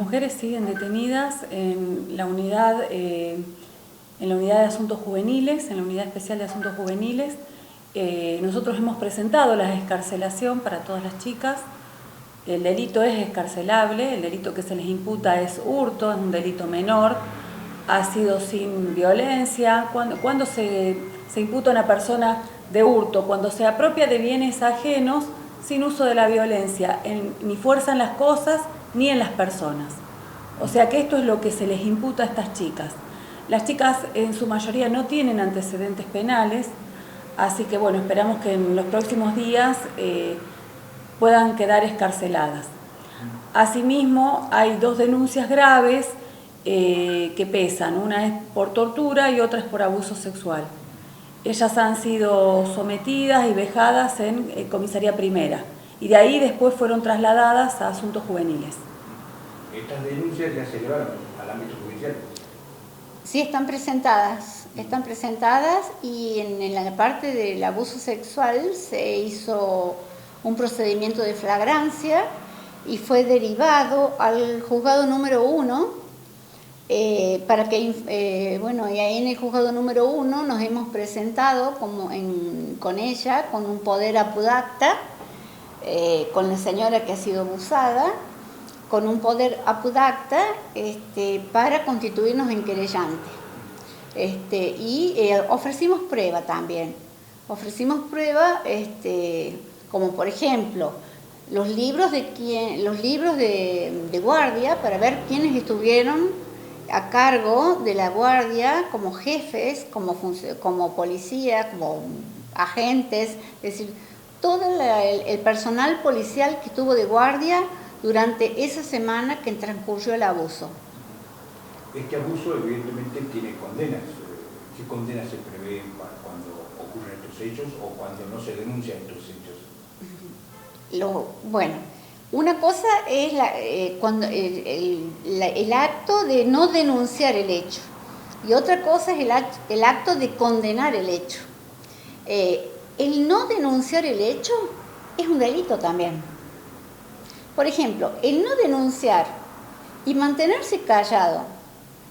Mujeres siguen detenidas en la unidad de asuntos juveniles, en la unidad especial de asuntos juveniles. Nosotros hemos presentado la excarcelación para todas las chicas. El delito es excarcelable, el delito que se les imputa es hurto, es un delito menor, ha sido sin violencia. Cuando se imputa a una persona de hurto, cuando se apropia de bienes ajenos sin uso de la violencia, ni fuerza en las cosas ni en las personas. O sea que esto es lo que se les imputa a estas chicas. Las chicas en su mayoría no tienen antecedentes penales, así que bueno, esperamos que en los próximos días puedan quedar excarceladas. Asimismo, hay dos denuncias graves que pesan, una es por tortura y otra es por abuso sexual. Ellas han sido sometidas y vejadas en comisaría primera y de ahí después fueron trasladadas a asuntos juveniles. ¿Estas denuncias ya se llevaron al ámbito judicial? Sí, están presentadas y en la parte del abuso sexual se hizo un procedimiento de flagrancia y fue derivado al juzgado número 1 para que, bueno, y ahí en el juzgado número 1 nos hemos presentado con ella, con un poder apudacta, con la señora que ha sido abusada, con un poder apudacta para constituirnos en querellante. Ofrecimos prueba también. Ofrecimos prueba, como por ejemplo, los libros de guardia para ver quiénes estuvieron a cargo de la guardia como jefes, como policía, como agentes, es decir, todo el personal policial que estuvo de guardia durante esa semana que transcurrió el abuso. Este abuso evidentemente tiene condenas. ¿Qué condenas se prevén para cuando ocurren estos hechos o cuando no se denuncian estos hechos? Bueno, una cosa es cuando el acto de no denunciar el hecho y otra cosa es el acto de condenar el hecho. El no denunciar el hecho es un delito también. Por ejemplo, el no denunciar y mantenerse callado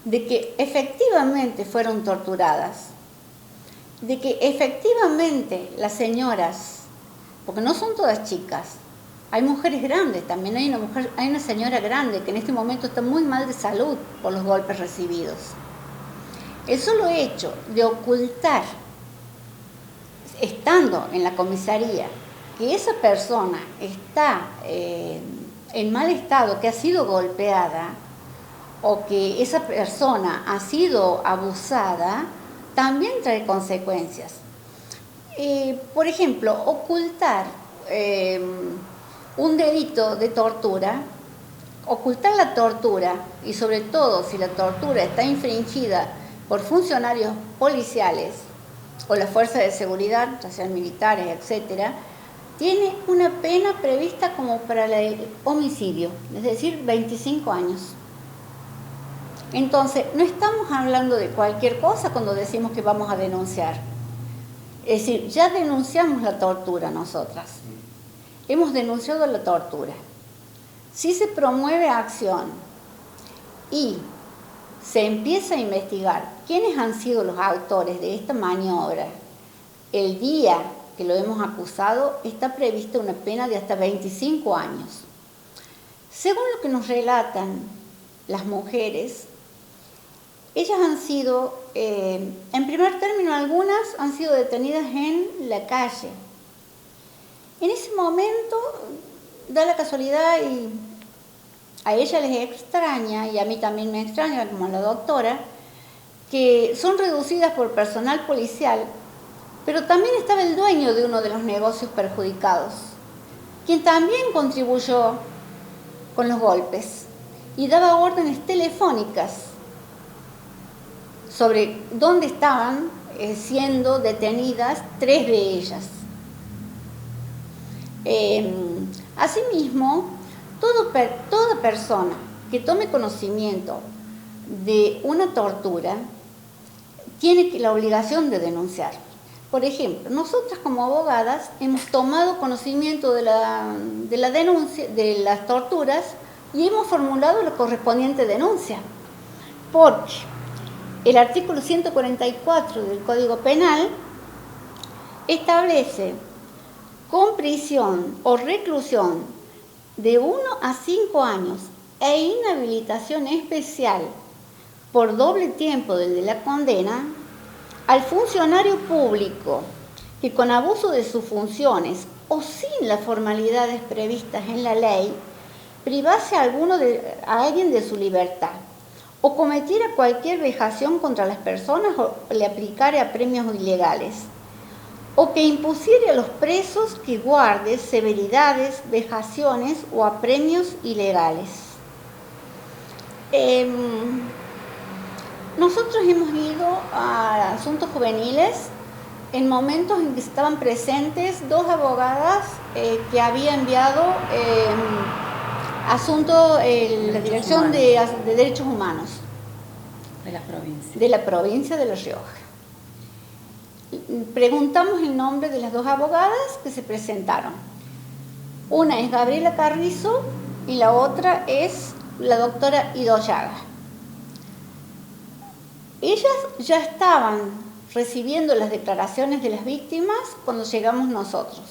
de que efectivamente fueron torturadas, de que efectivamente las señoras, porque no son todas chicas, hay mujeres grandes, también hay una señora grande que en este momento está muy mal de salud por los golpes recibidos. El solo hecho de ocultar, estando en la comisaría, que esa persona está en mal estado, que ha sido golpeada o que esa persona ha sido abusada, también trae consecuencias. Por ejemplo, ocultar un delito de tortura, ocultar la tortura y sobre todo si la tortura está infringida por funcionarios policiales o las fuerzas de seguridad, ya sean militares, etcétera, tiene una pena prevista como para el homicidio, es decir, 25 años. Entonces, no estamos hablando de cualquier cosa cuando decimos que vamos a denunciar. Es decir, ya denunciamos la tortura nosotras. Hemos denunciado la tortura. Si se promueve acción y se empieza a investigar quiénes han sido los autores de esta maniobra, el día que lo hemos acusado, está prevista una pena de hasta 25 años. Según lo que nos relatan las mujeres, ellas han sido, en primer término, algunas han sido detenidas en la calle. En ese momento, da la casualidad y a ella les extraña, y a mí también me extraña, como a la doctora, que son reducidas por personal policial, pero también estaba el dueño de uno de los negocios perjudicados, quien también contribuyó con los golpes y daba órdenes telefónicas sobre dónde estaban siendo detenidas 3 de ellas. Asimismo, toda persona que tome conocimiento de una tortura tiene la obligación de denunciar. Por ejemplo, nosotras como abogadas hemos tomado conocimiento de la denuncia de las torturas y hemos formulado la correspondiente denuncia, porque el artículo 144 del Código Penal establece con prisión o reclusión de 1 a 5 años e inhabilitación especial por doble tiempo del de la condena al funcionario público que con abuso de sus funciones o sin las formalidades previstas en la ley privase a alguien de su libertad o cometiera cualquier vejación contra las personas o le aplicara apremios ilegales, o que impusiera a los presos que guarde severidades, vejaciones o apremios ilegales. Nosotros hemos ido a asuntos juveniles en momentos en que estaban presentes 2 abogadas que había enviado la Dirección de Derechos Humanos de la provincia de La Rioja. Preguntamos el nombre de las 2 abogadas que se presentaron. Una es Gabriela Carrizo y la otra es la doctora Idoyaga. Ellas ya estaban recibiendo las declaraciones de las víctimas cuando llegamos nosotros.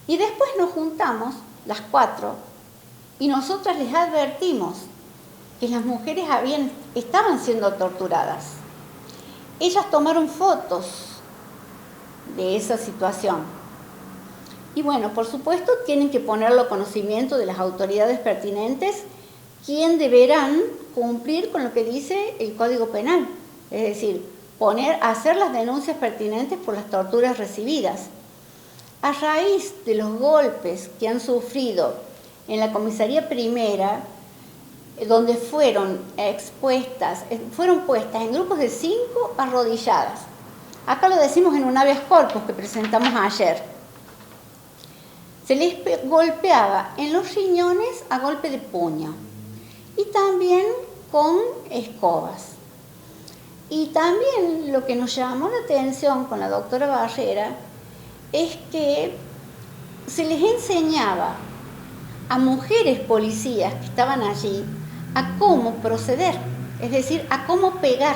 Y después nos juntamos, las 4, y nosotras les advertimos que las mujeres estaban siendo torturadas. Ellas tomaron fotos de esa situación. Y bueno, por supuesto, tienen que ponerlo a conocimiento de las autoridades pertinentes, quien deberán cumplir con lo que dice el Código Penal, es decir, hacer las denuncias pertinentes por las torturas recibidas. A raíz de los golpes que han sufrido en la comisaría primera, donde fueron puestas en grupos de 5 arrodilladas. Acá lo decimos en un habeas corpus que presentamos ayer. Se les golpeaba en los riñones a golpe de puño y también con escobas. Y también lo que nos llamó la atención con la doctora Barrera es que se les enseñaba a mujeres policías que estaban allí a cómo proceder, es decir, a cómo pegar.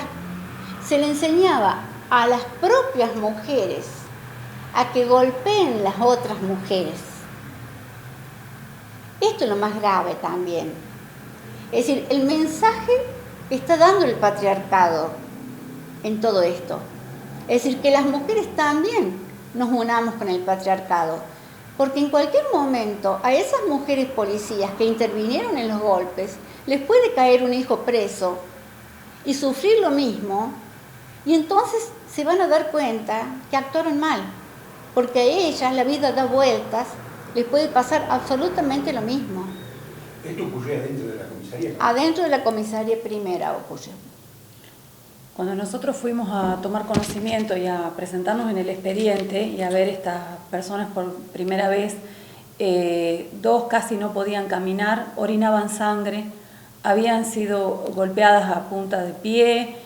Se le enseñaba a las propias mujeres a que golpeen las otras mujeres. Esto es lo más grave también. Es decir, el mensaje que está dando el patriarcado en todo esto. Es decir, que las mujeres también nos unamos con el patriarcado. Porque en cualquier momento a esas mujeres policías que intervinieron en los golpes les puede caer un hijo preso y sufrir lo mismo, y entonces se van a dar cuenta que actuaron mal, porque a ellas la vida da vueltas, les puede pasar absolutamente lo mismo. ¿Esto ocurría dentro de la comisaría? Adentro de la comisaría primera ocurrió. Cuando nosotros fuimos a tomar conocimiento y a presentarnos en el expediente y a ver estas personas por primera vez, 2 casi no podían caminar, orinaban sangre, habían sido golpeadas a punta de pie,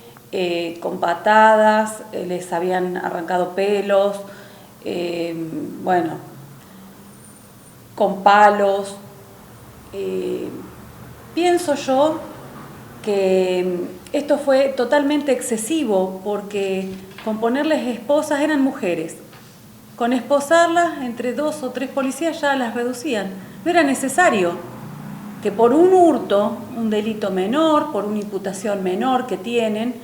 con patadas, les habían arrancado pelos, con palos. Pienso yo que esto fue totalmente excesivo, porque con ponerles esposas eran mujeres. Con esposarlas entre 2 o 3 policías ya las reducían. No era necesario que por un hurto, un delito menor, por una imputación menor que tienen,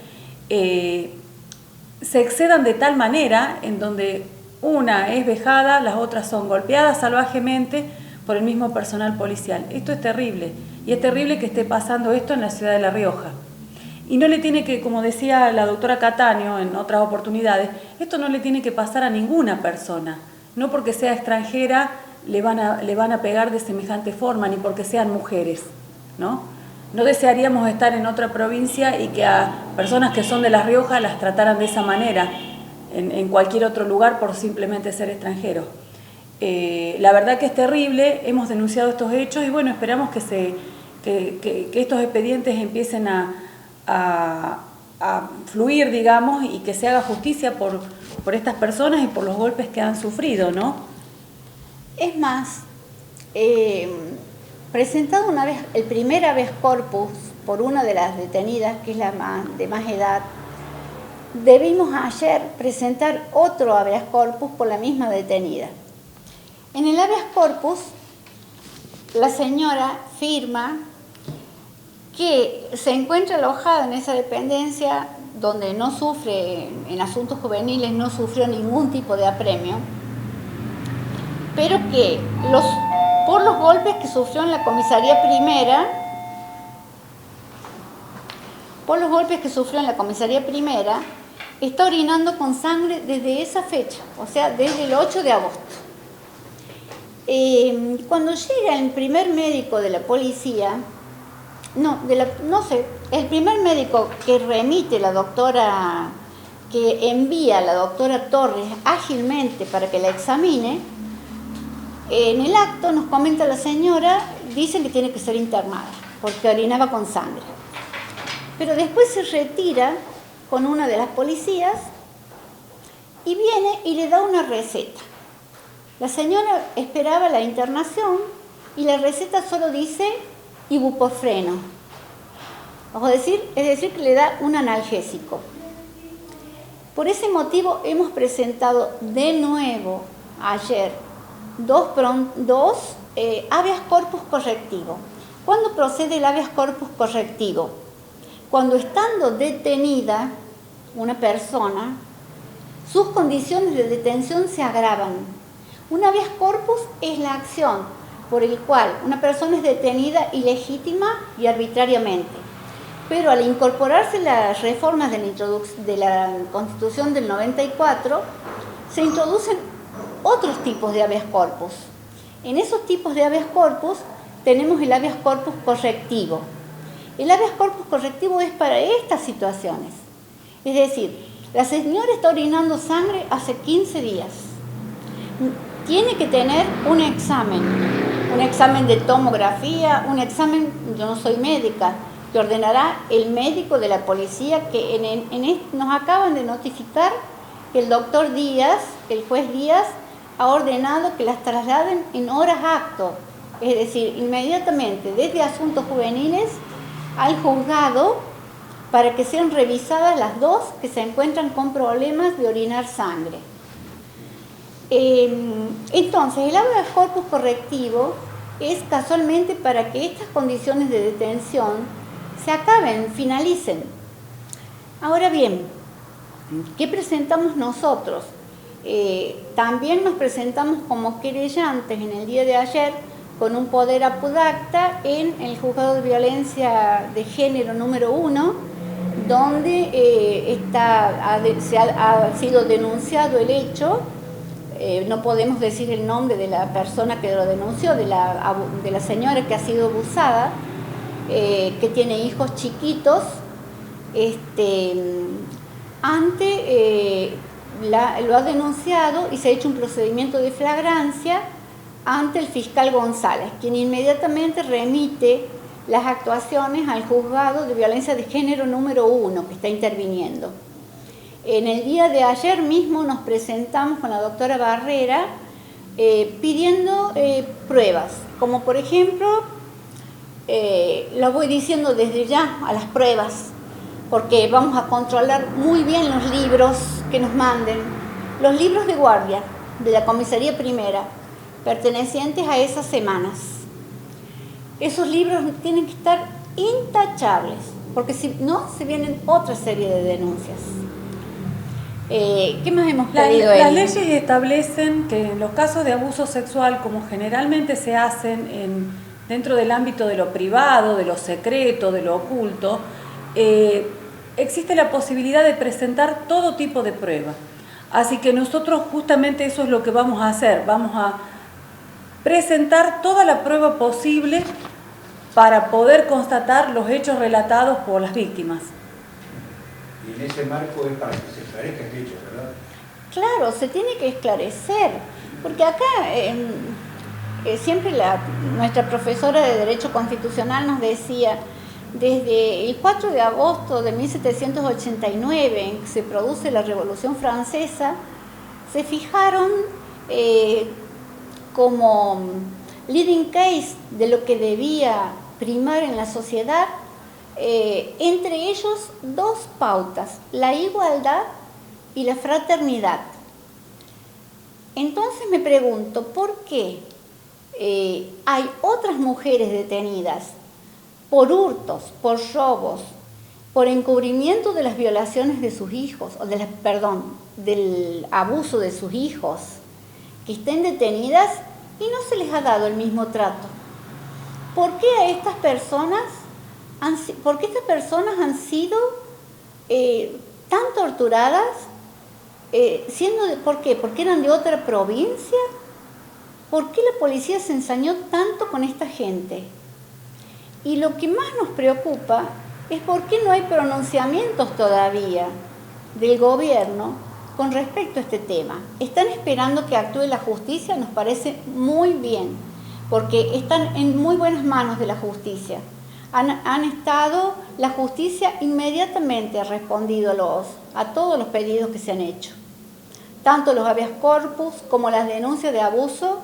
se excedan de tal manera en donde una es vejada, las otras son golpeadas salvajemente por el mismo personal policial. Esto es terrible, y es terrible que esté pasando esto en la ciudad de La Rioja. Y no le tiene que, como decía la doctora Cataño en otras oportunidades, esto no le tiene que pasar a ninguna persona. No porque sea extranjera le van a pegar de semejante forma, ni porque sean mujeres, ¿no? No desearíamos estar en otra provincia y que a personas que son de La Rioja las trataran de esa manera en cualquier otro lugar por simplemente ser extranjeros. La verdad que es terrible, hemos denunciado estos hechos y bueno, esperamos que estos expedientes empiecen a fluir, digamos, y que se haga justicia por estas personas y por los golpes que han sufrido, ¿no? Es más, presentado una vez, el primer habeas corpus por una de las detenidas, que es la de más edad, debimos ayer presentar otro habeas corpus por la misma detenida. En el habeas corpus, la señora firma que se encuentra alojada en esa dependencia donde no sufre, en asuntos juveniles no sufrió ningún tipo de apremio, pero que por los golpes que sufrió en la comisaría primera, está orinando con sangre desde esa fecha, o sea, desde el 8 de agosto. Cuando llega el primer médico de la policía, el primer médico que remite la doctora, que envía a la doctora Torres ágilmente para que la examine, en el acto nos comenta la señora, dicen que tiene que ser internada, porque orinaba con sangre. Pero después se retira con una de las policías y viene y le da una receta. La señora esperaba la internación y la receta solo dice ibuprofeno. Es decir, que le da un analgésico. Por ese motivo hemos presentado de nuevo ayer dos habeas corpus correctivos. ¿Cuándo procede el habeas corpus correctivo? Cuando estando detenida una persona, sus condiciones de detención se agravan. Un habeas corpus es la acción por el cual una persona es detenida ilegítima y arbitrariamente. Pero al incorporarse las reformas de la Constitución del 94, se introducen otros tipos de habeas corpus. En esos tipos de habeas corpus tenemos el habeas corpus correctivo. El habeas corpus correctivo es para estas situaciones. Es decir, la señora está orinando sangre hace 15 días. Tiene que tener un examen de tomografía, un examen, yo no soy médica, que ordenará el médico de la policía, que nos acaban de notificar que el doctor Díaz, el juez Díaz, ha ordenado que las trasladen en horas acto, es decir, inmediatamente desde asuntos juveniles al juzgado para que sean revisadas las dos que se encuentran con problemas de orinar sangre. Entonces, el habeas corpus correctivo es casualmente para que estas condiciones de detención se acaben, finalicen. Ahora bien, ¿qué presentamos nosotros? También nos presentamos como querellantes en el día de ayer con un poder apudacta en el Juzgado de Violencia de Género número 1, donde ha sido denunciado el hecho. No podemos decir el nombre de la persona que lo denunció, de la señora que ha sido abusada, que tiene hijos chiquitos. Lo ha denunciado y se ha hecho un procedimiento de flagrancia ante el fiscal González, quien inmediatamente remite las actuaciones al Juzgado de Violencia de Género número 1, que está interviniendo. En el día de ayer mismo nos presentamos con la doctora Barrera pidiendo pruebas, como por ejemplo, lo voy diciendo desde ya a las pruebas, porque vamos a controlar muy bien los libros que nos manden, los libros de guardia de la comisaría primera, pertenecientes a esas semanas. Esos libros tienen que estar intachables, porque si no, se vienen otra serie de denuncias. ¿Qué más hemos pedido? Las leyes establecen que en los casos de abuso sexual, como generalmente se hacen dentro del ámbito de lo privado, de lo secreto, de lo oculto, existe la posibilidad de presentar todo tipo de pruebas. Así que nosotros justamente eso es lo que vamos a hacer. Vamos a presentar toda la prueba posible para poder constatar los hechos relatados por las víctimas. Y en ese marco es para que se esclarezca el hecho, ¿verdad? Claro, se tiene que esclarecer, porque acá siempre nuestra profesora de Derecho Constitucional nos decía, desde el 4 de agosto de 1789, en que se produce la Revolución Francesa, se fijaron como leading case de lo que debía primar en la sociedad, entre ellos dos pautas, la igualdad y la fraternidad. Entonces me pregunto, ¿por qué hay otras mujeres detenidas por hurtos, por robos, por encubrimiento de las violaciones de sus hijos, o del abuso de sus hijos, que estén detenidas y no se les ha dado el mismo trato? ¿Por qué a estas personas han sido tan torturadas? ¿Por qué? ¿Porque eran de otra provincia? ¿Por qué la policía se ensañó tanto con esta gente? Y lo que más nos preocupa es por qué no hay pronunciamientos todavía del gobierno con respecto a este tema. Están esperando que actúe la justicia, nos parece muy bien, porque están en muy buenas manos de la justicia. La justicia inmediatamente ha respondido a todos los pedidos que se han hecho, tanto los habeas corpus como las denuncias de abuso,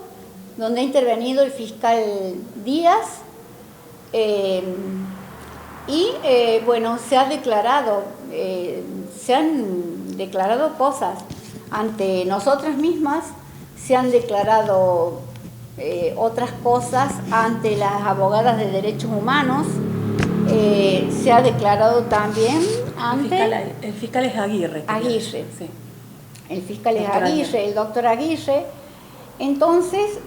donde ha intervenido el fiscal Díaz, se han declarado cosas ante nosotras mismas, se han declarado otras cosas ante las abogadas de derechos humanos, se ha declarado también ante... El fiscal es Aguirre. Aguirre. Sí. El fiscal es Aguirre, el doctor Aguirre. Entonces,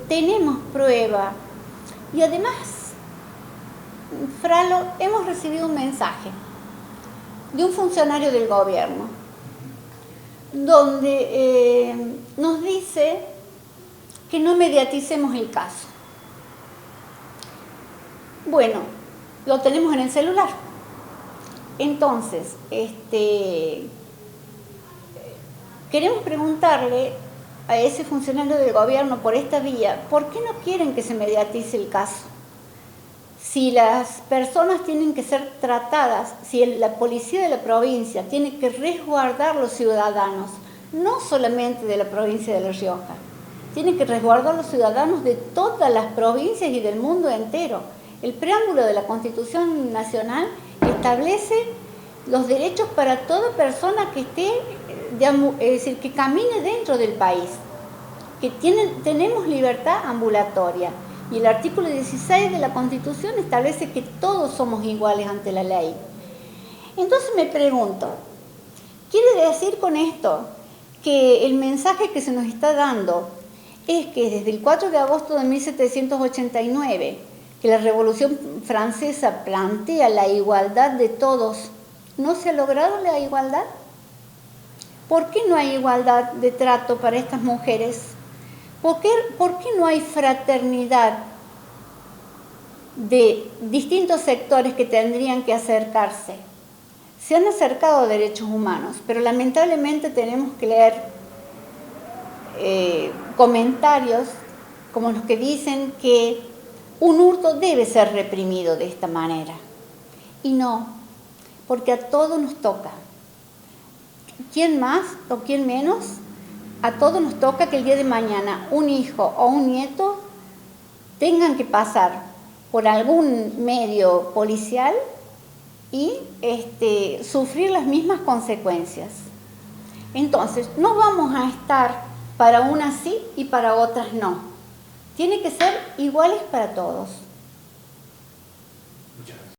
tenemos prueba. Y además, Fralo, hemos recibido un mensaje de un funcionario del gobierno, donde nos dice que no mediaticemos el caso. Bueno, lo tenemos en el celular. Entonces, queremos preguntarle a ese funcionario del gobierno por esta vía, ¿por qué no quieren que se mediatice el caso? Si las personas tienen que ser tratadas, si la policía de la provincia tiene que resguardar a los ciudadanos, no solamente de la provincia de La Rioja, tiene que resguardar a los ciudadanos de todas las provincias y del mundo entero. El preámbulo de la Constitución Nacional establece los derechos para toda persona que esté, que camine dentro del país, que tenemos libertad ambulatoria. Y el artículo 16 de la Constitución establece que todos somos iguales ante la ley. Entonces me pregunto, ¿quiere decir con esto que el mensaje que se nos está dando es que desde el 4 de agosto de 1789, que la Revolución Francesa plantea la igualdad de todos, no se ha logrado la igualdad? ¿Por qué no hay igualdad de trato para estas mujeres? ¿Por qué no hay fraternidad de distintos sectores que tendrían que acercarse? Se han acercado a derechos humanos, pero lamentablemente tenemos que leer comentarios como los que dicen que un hurto debe ser reprimido de esta manera. Y no, porque a todos nos toca. ¿Quién más o quién menos? A todos nos toca que el día de mañana un hijo o un nieto tengan que pasar por algún medio policial y sufrir las mismas consecuencias. Entonces, no vamos a estar para unas sí y para otras no. Tiene que ser iguales para todos.